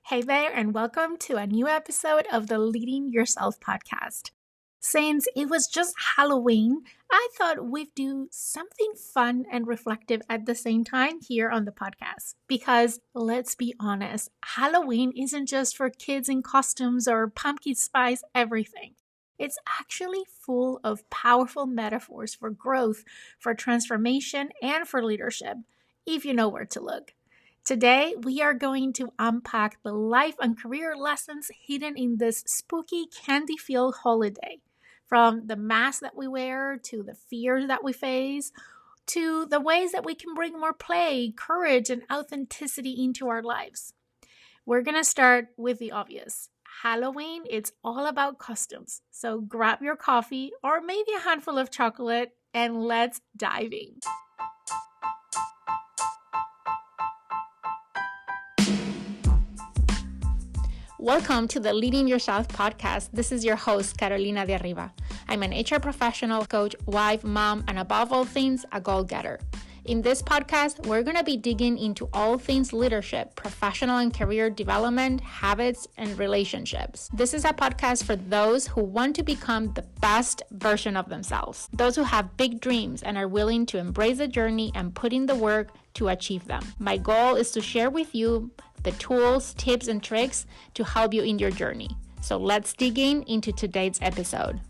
Hey there, and welcome to a new episode of the Leading Yourself podcast. Since it was just Halloween, I thought we'd do something fun and reflective at the same time here on the podcast. Because let's be honest, Halloween isn't just for kids in costumes or pumpkin spice everything. It's actually full of powerful metaphors for growth, for transformation, and for leadership, if you know where to look. Today, we are going to unpack the life and career lessons hidden in this spooky candy-filled holiday. From the masks that we wear, to the fears that we face, to the ways that we can bring more play, courage, and authenticity into our lives. We're going to start with the obvious. Halloween, it's all about costumes. So grab your coffee or maybe a handful of chocolate and let's dive in. Welcome to the Leading Yourself podcast. This is your host, Carolina de Arriba. I'm an HR professional, coach, wife, mom, and above all things, a goal-getter. In this podcast, we're going to be digging into all things leadership, professional and career development, habits, and relationships. This is a podcast for those who want to become the best version of themselves, those who have big dreams and are willing to embrace the journey and put in the work to achieve them. My goal is to share with you the tools, tips, and tricks to help you in your journey. So let's dig into today's episode.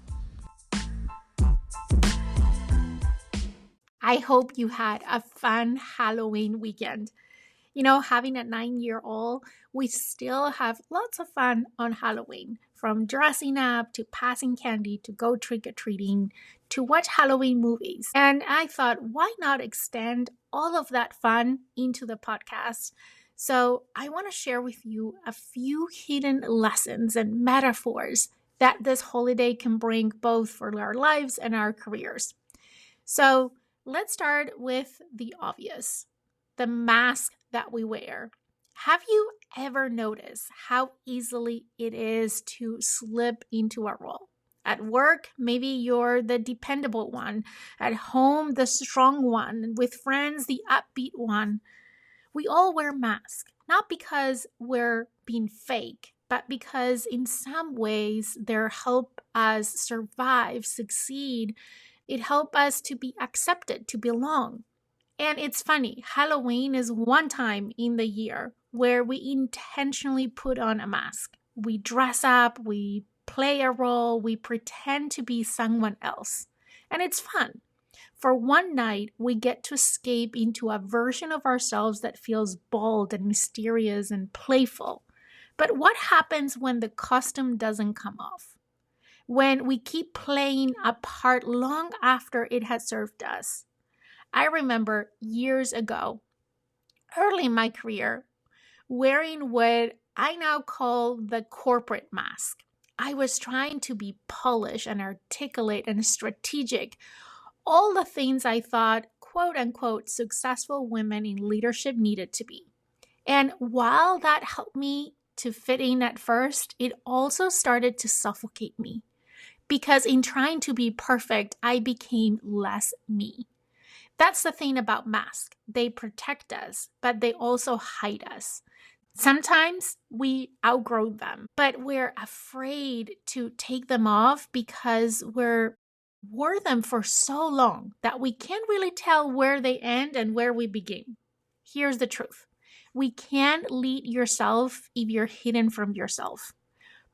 I hope you had a fun Halloween weekend. You know, having a 9-year-old, we still have lots of fun on Halloween, from dressing up to passing candy to go trick-or-treating to watch Halloween movies. And I thought, why not extend all of that fun into the podcast? So I want to share with you a few hidden lessons and metaphors that this holiday can bring both for our lives and our careers. So let's start with the obvious, the mask that we wear. Have you ever noticed how easily it is to slip into a role? At work, maybe you're the dependable one. At home, the strong one. With friends, the upbeat one. We all wear masks, not because we're being fake, but because in some ways they help us survive, succeed. It helps us to be accepted, to belong. And it's funny, Halloween is one time in the year where we intentionally put on a mask. We dress up, we play a role, we pretend to be someone else. And it's fun. For one night, we get to escape into a version of ourselves that feels bold and mysterious and playful. But what happens when the costume doesn't come off? When we keep playing a part long after it has served us? I remember years ago, early in my career, wearing what I now call the corporate mask. I was trying to be polished and articulate and strategic. All the things I thought, quote unquote, successful women in leadership needed to be. And while that helped me to fit in at first, it also started to suffocate me. Because in trying to be perfect, I became less me. That's the thing about masks. They protect us, but they also hide us. Sometimes we outgrow them, but we're afraid to take them off because we're wore them for so long that we can't really tell where they end and where we begin. Here's the truth. We can't lead yourself if you're hidden from yourself.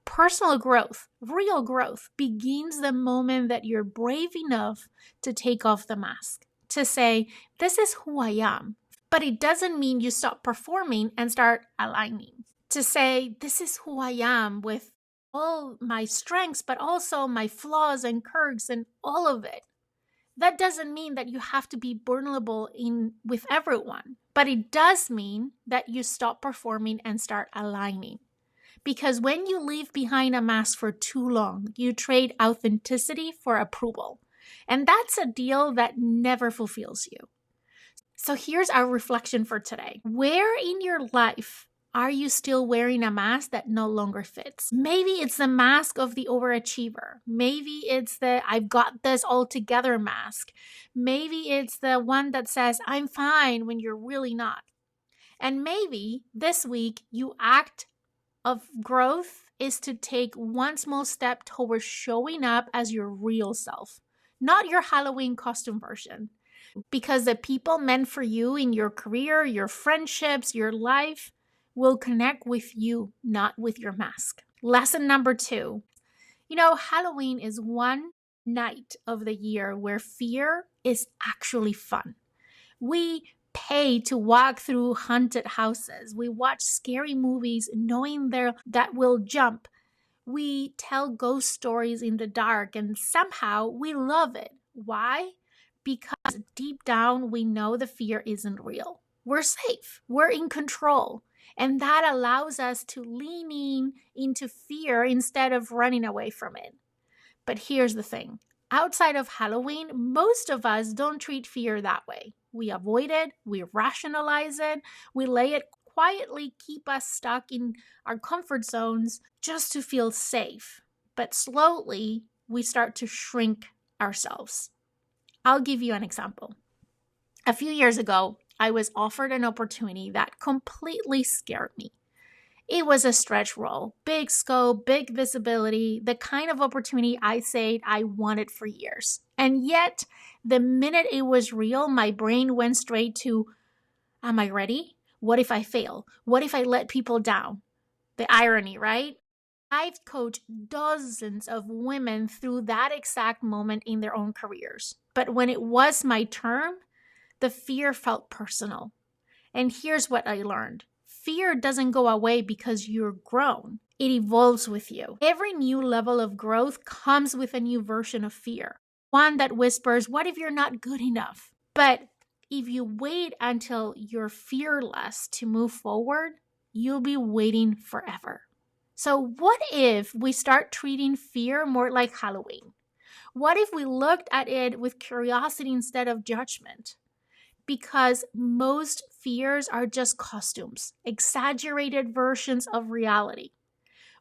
Personal growth, real growth, begins the moment that you're brave enough to take off the mask, to say, this is who I am. But it doesn't mean you stop performing and start aligning. To say, this is who I am with all my strengths, but also my flaws and quirks and all of it. That doesn't mean that you have to be vulnerable with everyone, but it does mean that you stop performing and start aligning. Because when you leave behind a mask for too long, you trade authenticity for approval. And that's a deal that never fulfills you. So here's our reflection for today. Where in your life are you still wearing a mask that no longer fits? Maybe it's the mask of the overachiever. Maybe it's the I've got this all together mask. Maybe it's the one that says I'm fine when you're really not. And maybe this week you act of growth is to take one small step towards showing up as your real self, not your Halloween costume version. Because the people meant for you in your career, your friendships, your life will connect with you, not with your mask. Lesson number 2. Halloween is one night of the year where fear is actually fun. We pay to walk through haunted houses. We watch scary movies knowing that we'll jump. We tell ghost stories in the dark and somehow we love it. Why? Because deep down we know the fear isn't real. We're safe. We're in control. And that allows us to lean into fear instead of running away from it. But here's the thing. Outside of Halloween, most of us don't treat fear that way. We avoid it, we rationalize it, we lay it quietly keep us stuck in our comfort zones just to feel safe. But slowly, we start to shrink ourselves. I'll give you an example. A few years ago, I was offered an opportunity that completely scared me. It was a stretch role, big scope, big visibility, the kind of opportunity I said I wanted for years. And yet, the minute it was real, my brain went straight to, am I ready? What if I fail? What if I let people down? The irony, right? I've coached dozens of women through that exact moment in their own careers. But when it was my turn, the fear felt personal. And here's what I learned. Fear doesn't go away because you're grown. It evolves with you. Every new level of growth comes with a new version of fear. One that whispers, what if you're not good enough? But if you wait until you're fearless to move forward, you'll be waiting forever. So what if we start treating fear more like Halloween? What if we looked at it with curiosity instead of judgment? Because most fears are just costumes, exaggerated versions of reality.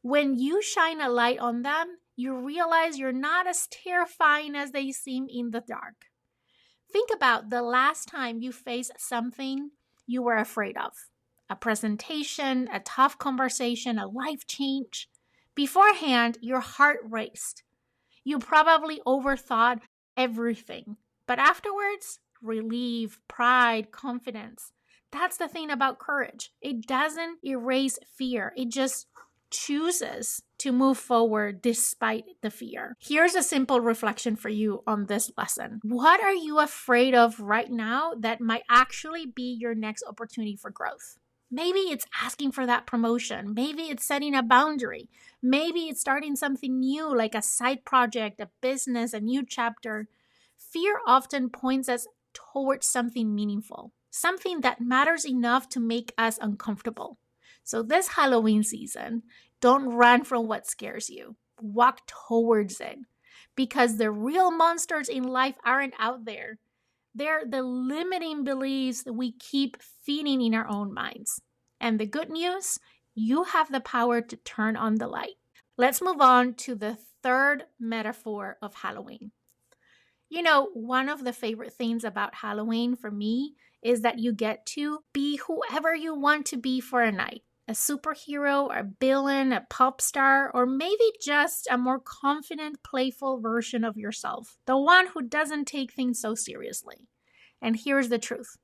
When you shine a light on them, you realize you're not as terrifying as they seem in the dark. Think about the last time you faced something you were afraid of. A presentation, a tough conversation, a life change. Beforehand, your heart raced. You probably overthought everything. But afterwards, relief, pride, confidence. That's the thing about courage. It doesn't erase fear. It just chooses to move forward despite the fear. Here's a simple reflection for you on this lesson. What are you afraid of right now that might actually be your next opportunity for growth? Maybe it's asking for that promotion. Maybe it's setting a boundary. Maybe it's starting something new like a side project, a business, a new chapter. Fear often points us towards something meaningful, something that matters enough to make us uncomfortable. So this Halloween season, don't run from what scares you. Walk towards it. Because the real monsters in life aren't out there. They're the limiting beliefs that we keep feeding in our own minds. And the good news, you have the power to turn on the light. Let's move on to the third metaphor of Halloween. One of the favorite things about Halloween for me is that you get to be whoever you want to be for a night. A superhero, a villain, a pop star, or maybe just a more confident, playful version of yourself. The one who doesn't take things so seriously. And here's the truth.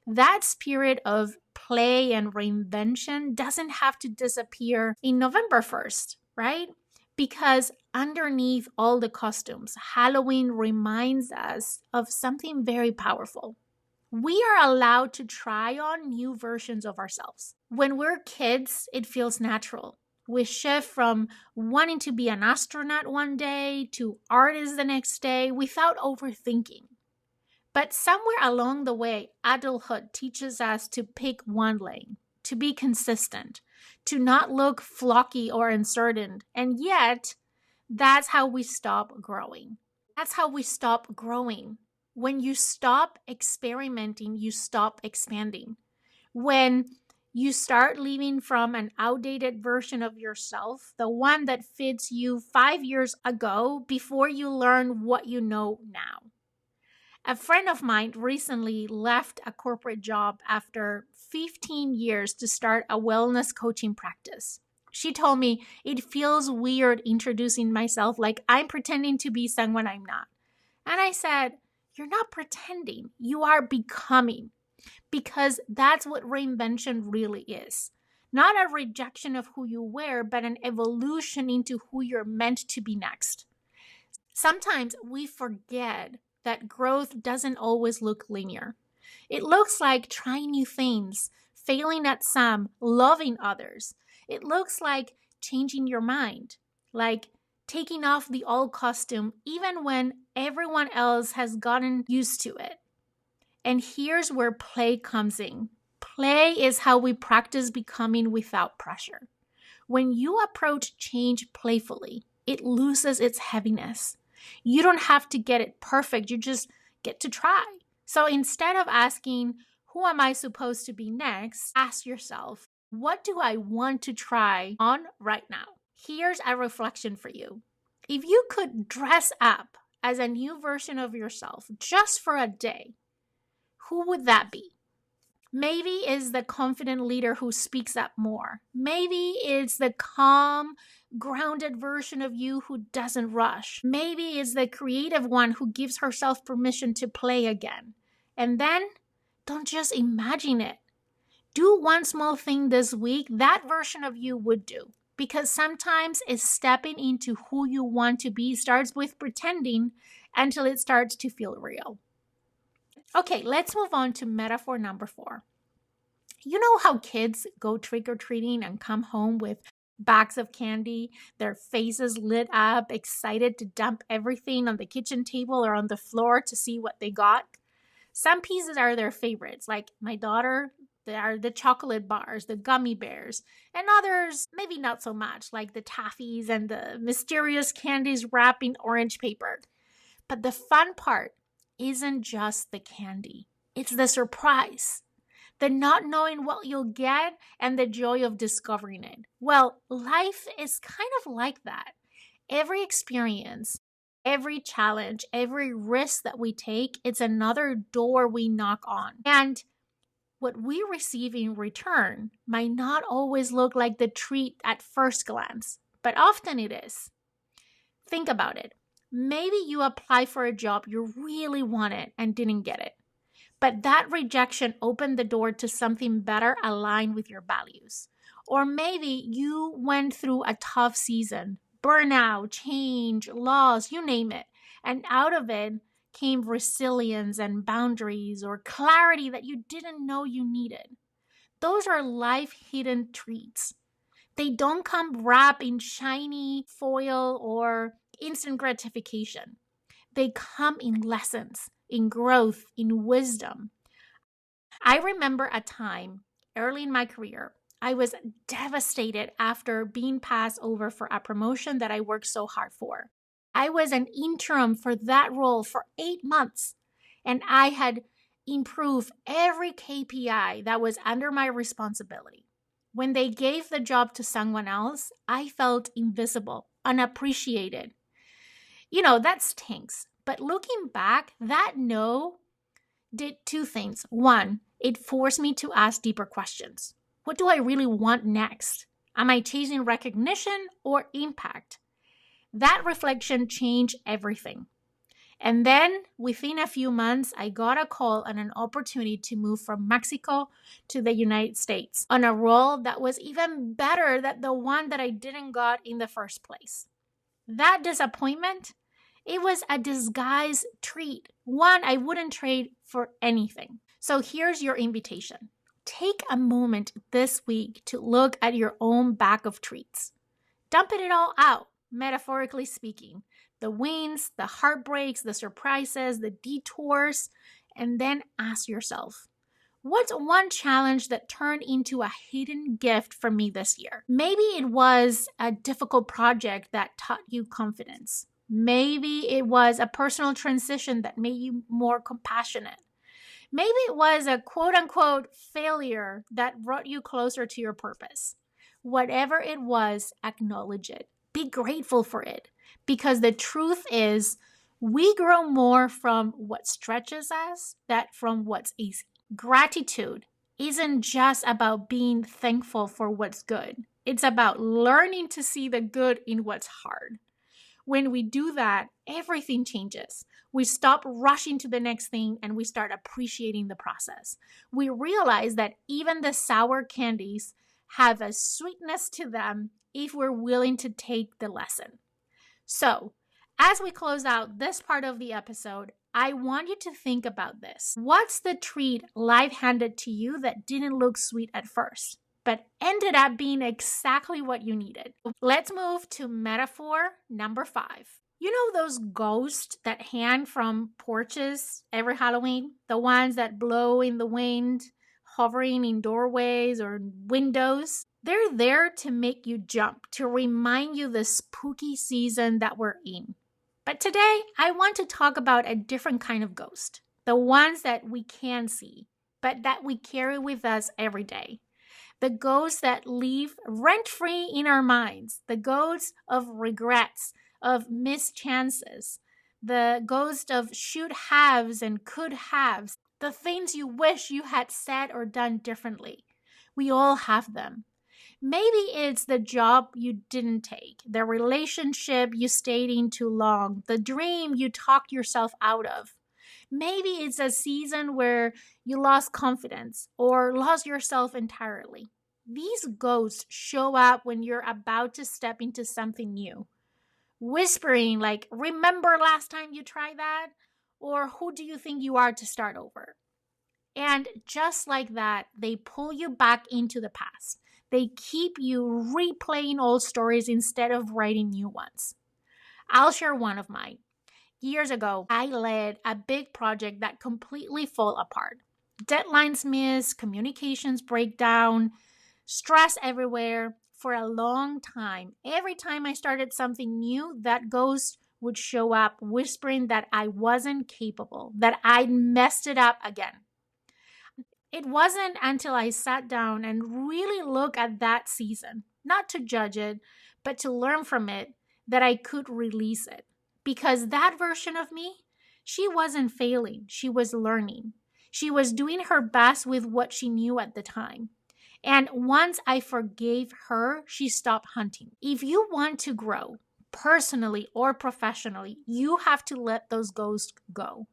That spirit of play and reinvention doesn't have to disappear in November 1st, right? Because underneath all the costumes, Halloween reminds us of something very powerful. We are allowed to try on new versions of ourselves. When we're kids, it feels natural. We shift from wanting to be an astronaut one day to artist the next day without overthinking. But somewhere along the way, adulthood teaches us to pick one lane, to be consistent, to not look flocky or uncertain. And yet, that's how we stop growing. That's how we stop growing. When you stop experimenting, you stop expanding. When you start living from an outdated version of yourself, the one that fits you 5 years ago before you learn what you know now. A friend of mine recently left a corporate job after 15 years to start a wellness coaching practice. She told me it feels weird introducing myself like I'm pretending to be someone I'm not. And I said, you're not pretending, you are becoming, because that's what reinvention really is. Not a rejection of who you were, but an evolution into who you're meant to be next. Sometimes we forget that growth doesn't always look linear. It looks like trying new things, failing at some, loving others. It looks like changing your mind, like taking off the old costume even when everyone else has gotten used to it. And here's where play comes in. Play is how we practice becoming without pressure. When you approach change playfully, it loses its heaviness. You don't have to get it perfect, you just get to try. So instead of asking, who am I supposed to be next? Ask yourself, what do I want to try on right now? Here's a reflection for you. If you could dress up as a new version of yourself just for a day, who would that be? Maybe it's the confident leader who speaks up more. Maybe it's the calm, grounded version of you who doesn't rush. Maybe it's the creative one who gives herself permission to play again. And then, don't just imagine it. Do one small thing this week that version of you would do. Because sometimes it's stepping into who you want to be starts with pretending until it starts to feel real. Okay, let's move on to metaphor number 4. You know how kids go trick-or-treating and come home with bags of candy, their faces lit up, excited to dump everything on the kitchen table or on the floor to see what they got? Some pieces are their favorites, like my daughter, they are the chocolate bars, the gummy bears, and others maybe not so much, like the taffies and the mysterious candies wrapped in orange paper. But the fun part isn't just the candy. It's the surprise, the not knowing what you'll get, and the joy of discovering it. Well, life is kind of like that. Every experience, every challenge, every risk that we take, it's another door we knock on. And what we receive in return might not always look like the treat at first glance, but often it is. Think about it. Maybe you applied for a job you really wanted and didn't get it. But that rejection opened the door to something better aligned with your values. Or maybe you went through a tough season, burnout, change, loss, you name it. And out of it came resilience and boundaries or clarity that you didn't know you needed. Those are life hidden treats. They don't come wrapped in shiny foil or instant gratification. They come in lessons, in growth, in wisdom. I remember a time early in my career, I was devastated after being passed over for a promotion that I worked so hard for. I was an interim for that role for 8 months, and I had improved every KPI that was under my responsibility. When they gave the job to someone else, I felt invisible, unappreciated. That stinks. But looking back, that no did 2 things. 1, it forced me to ask deeper questions. What do I really want next? Am I chasing recognition or impact? That reflection changed everything. And then within a few months, I got a call and an opportunity to move from Mexico to the United States on a role that was even better than the one that I didn't got in the first place. That disappointment, it was a disguised treat, one I wouldn't trade for anything. So here's your invitation. Take a moment this week to look at your own bag of treats. Dump it all out, metaphorically speaking. The wins, the heartbreaks, the surprises, the detours, and then ask yourself, what's one challenge that turned into a hidden gift for me this year? Maybe it was a difficult project that taught you confidence. Maybe it was a personal transition that made you more compassionate. Maybe it was a quote-unquote failure that brought you closer to your purpose. Whatever it was, acknowledge it. Be grateful for it. Because the truth is, we grow more from what stretches us than from what's easy. Gratitude isn't just about being thankful for what's good. It's about learning to see the good in what's hard. When we do that, everything changes. We stop rushing to the next thing and we start appreciating the process. We realize that even the sour candies have a sweetness to them if we're willing to take the lesson. So, as we close out this part of the episode, I want you to think about this. What's the treat life handed to you that didn't look sweet at first, but ended up being exactly what you needed? Let's move to metaphor number 5. You know those ghosts that hang from porches every Halloween? The ones that blow in the wind, hovering in doorways or windows? They're there to make you jump, to remind you the spooky season that we're in. But today, I want to talk about a different kind of ghost. The ones that we can see, but that we carry with us every day. The ghosts that live rent-free in our minds. The ghosts of regrets, of missed chances. The ghost of should haves and could haves. The things you wish you had said or done differently. We all have them. Maybe it's the job you didn't take, the relationship you stayed in too long, the dream you talked yourself out of. Maybe it's a season where you lost confidence or lost yourself entirely. These ghosts show up when you're about to step into something new, whispering like, remember last time you tried that? Or who do you think you are to start over? And just like that, they pull you back into the past. They keep you replaying old stories instead of writing new ones. I'll share one of mine. Years ago, I led a big project that completely fell apart. Deadlines missed, communications breakdown, stress everywhere. For a long time, every time I started something new, that ghost would show up whispering that I wasn't capable, that I'd messed it up again. It wasn't until I sat down and really looked at that season, not to judge it, but to learn from it, that I could release it. Because that version of me, she wasn't failing, she was learning. She was doing her best with what she knew at the time. And once I forgave her, she stopped hunting. If you want to grow, personally or professionally, you have to let those ghosts go.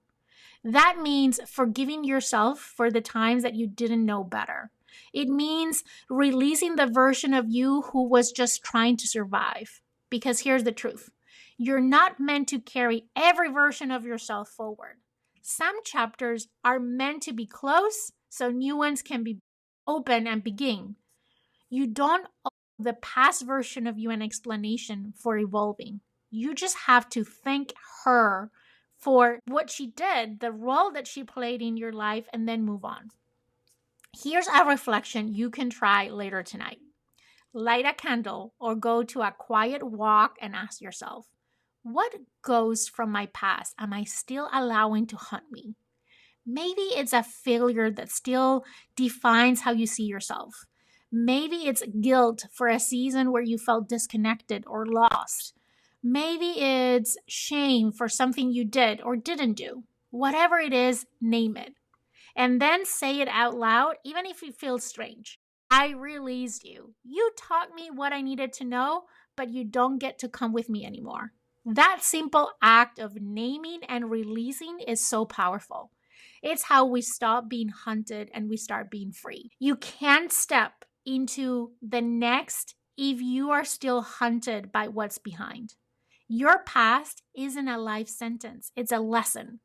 That means forgiving yourself for the times that you didn't know better. It means releasing the version of you who was just trying to survive. Because here's the truth. You're not meant to carry every version of yourself forward. Some chapters are meant to be closed so new ones can be open and begin. You don't owe the past version of you an explanation for evolving. You just have to thank her for what she did, the role that she played in your life, and then move on. Here's a reflection you can try later tonight. Light a candle or go to a quiet walk and ask yourself, what ghost from my past am I still allowing to haunt me? Maybe it's a failure that still defines how you see yourself. Maybe it's guilt for a season where you felt disconnected or lost. Maybe it's shame for something you did or didn't do. Whatever it is, name it. And then say it out loud, even if it feels strange. I released you. You taught me what I needed to know, but you don't get to come with me anymore. That simple act of naming and releasing is so powerful. It's how we stop being hunted and we start being free. You can't step into the next if you are still hunted by what's behind. Your past isn't a life sentence, it's a lesson.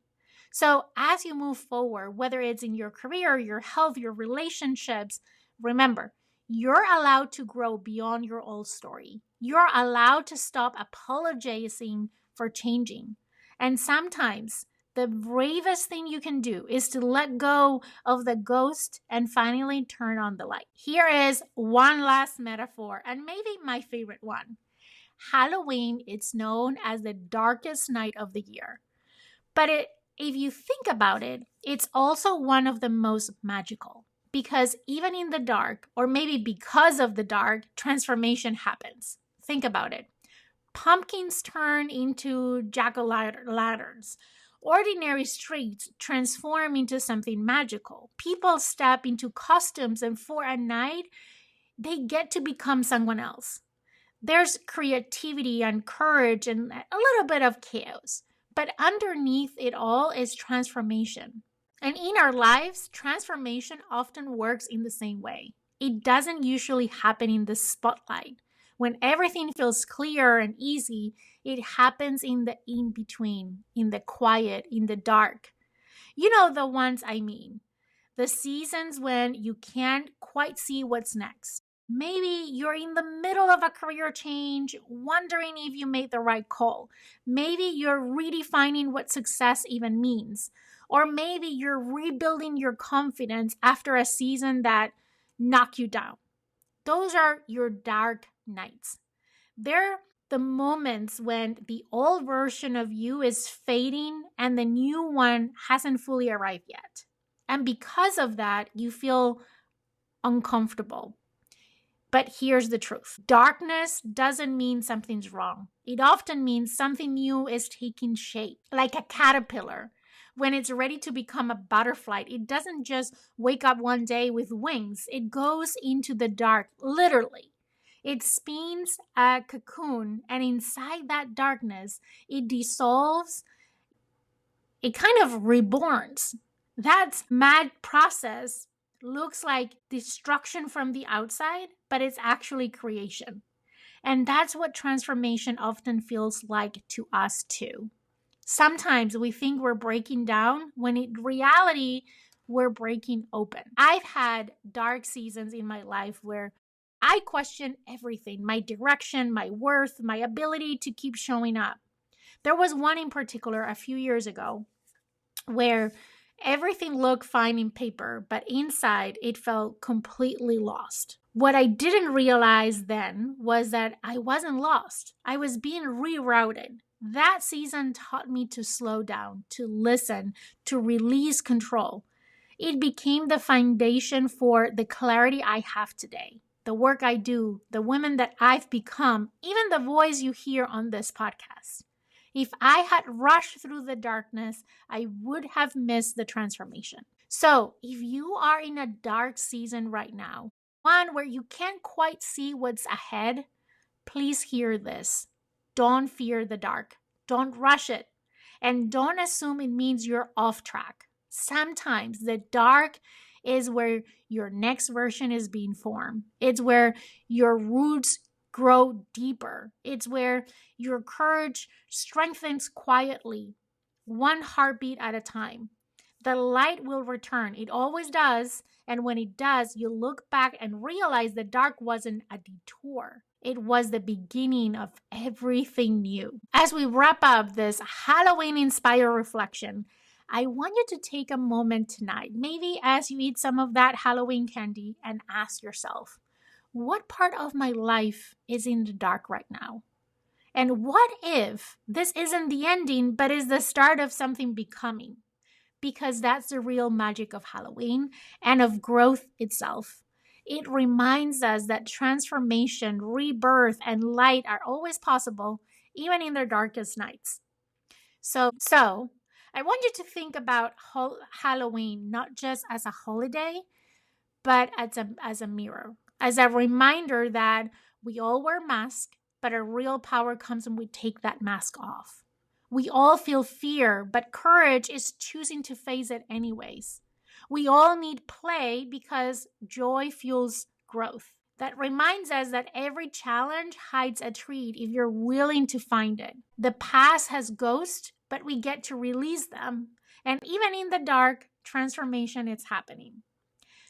So as you move forward, whether it's in your career, your health, your relationships, remember, you're allowed to grow beyond your old story. You're allowed to stop apologizing for changing. And sometimes the bravest thing you can do is to let go of the ghost and finally turn on the light. Here is one last metaphor, and maybe my favorite one. Halloween is known as the darkest night of the year. But if you think about it, it's also one of the most magical. Because even in the dark, or maybe because of the dark, transformation happens. Think about it. Pumpkins turn into jack-o'-lanterns. Ordinary streets transform into something magical. People step into costumes, and for a night, they get to become someone else. There's creativity and courage and a little bit of chaos. But underneath it all is transformation. And in our lives, transformation often works in the same way. It doesn't usually happen in the spotlight. When everything feels clear and easy, it happens in the in between, in the quiet, in the dark. You know the ones I mean. The seasons when you can't quite see what's next. Maybe you're in the middle of a career change, wondering if you made the right call. Maybe you're redefining what success even means. Or maybe you're rebuilding your confidence after a season that knocked you down. Those are your dark nights. They're the moments when the old version of you is fading and the new one hasn't fully arrived yet. And because of that, you feel uncomfortable. But here's the truth. Darkness doesn't mean something's wrong. It often means something new is taking shape, like a caterpillar. When it's ready to become a butterfly, it doesn't just wake up one day with wings. It goes into the dark, literally. It spins a cocoon, and inside that darkness, it dissolves. It kind of reborns. That mad process looks like destruction from the outside, but it's actually creation. And that's what transformation often feels like to us too. Sometimes we think we're breaking down when in reality, we're breaking open. I've had dark seasons in my life where I question everything, my direction, my worth, my ability to keep showing up. There was one in particular a few years ago where everything looked fine in paper, but inside it felt completely lost. What I didn't realize then was that I wasn't lost. I was being rerouted. That season taught me to slow down, to listen, to release control. It became the foundation for the clarity I have today, the work I do, the woman that I've become, even the voice you hear on this podcast. If I had rushed through the darkness, I would have missed the transformation. So, if you are in a dark season right now, one where you can't quite see what's ahead, please hear this. Don't fear the dark. Don't rush it. And don't assume it means you're off track. Sometimes the dark is where your next version is being formed. It's where your roots grow deeper. It's where your courage strengthens quietly, one heartbeat at a time. The light will return. It always does. And when it does, you look back and realize the dark wasn't a detour. It was the beginning of everything new. As we wrap up this Halloween-inspired reflection, I want you to take a moment tonight, maybe as you eat some of that Halloween candy, and ask yourself, what part of my life is in the dark right now? And what if this isn't the ending, but is the start of something becoming? Because that's the real magic of Halloween and of growth itself. It reminds us that transformation, rebirth, and light are always possible, even in their darkest nights. So I want you to think about Halloween not just as a holiday, but as a mirror, as a reminder that we all wear masks, but our real power comes when we take that mask off. We all feel fear, but courage is choosing to face it anyways. We all need play because joy fuels growth. That reminds us that every challenge hides a treat if you're willing to find it. The past has ghosts, but we get to release them. And even in the dark, transformation is happening.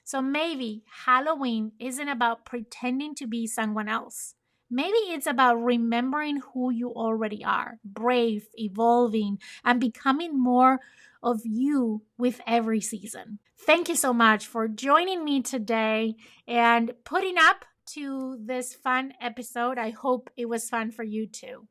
So maybe Halloween isn't about pretending to be someone else. Maybe it's about remembering who you already are, brave, evolving, and becoming more of you with every season. Thank you so much for joining me today and putting up to this fun episode. I hope it was fun for you too.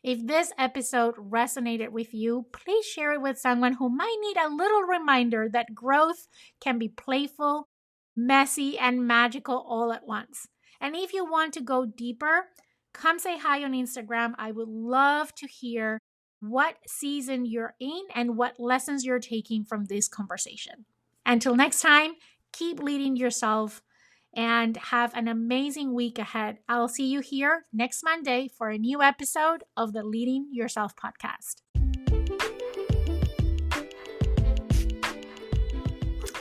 If this episode resonated with you, please share it with someone who might need a little reminder that growth can be playful, messy, and magical all at once. And if you want to go deeper, come say hi on Instagram. I would love to hear what season you're in and what lessons you're taking from this conversation. Until next time, keep leading yourself and have an amazing week ahead. I'll see you here next Monday for a new episode of the Leading Yourself podcast.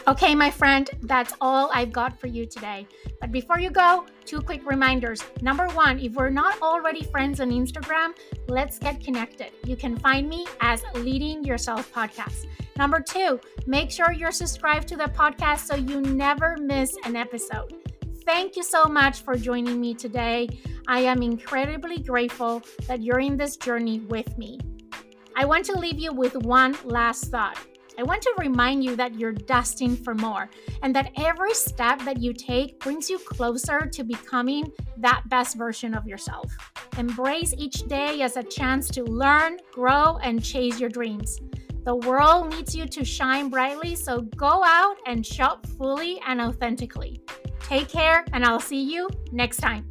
Okay, my friend, that's all I've got for you today. But before you go, 2 quick reminders. Number 1, if we're not already friends on Instagram, let's get connected. You can find me as Leading Yourself Podcast. Number 2, make sure you're subscribed to the podcast so you never miss an episode. Thank you so much for joining me today. I am incredibly grateful that you're in this journey with me. I want to leave you with one last thought. I want to remind you that you're destined for more and that every step that you take brings you closer to becoming that best version of yourself. Embrace each day as a chance to learn, grow, and chase your dreams. The world needs you to shine brightly, so go out and show up fully and authentically. Take care, and I'll see you next time.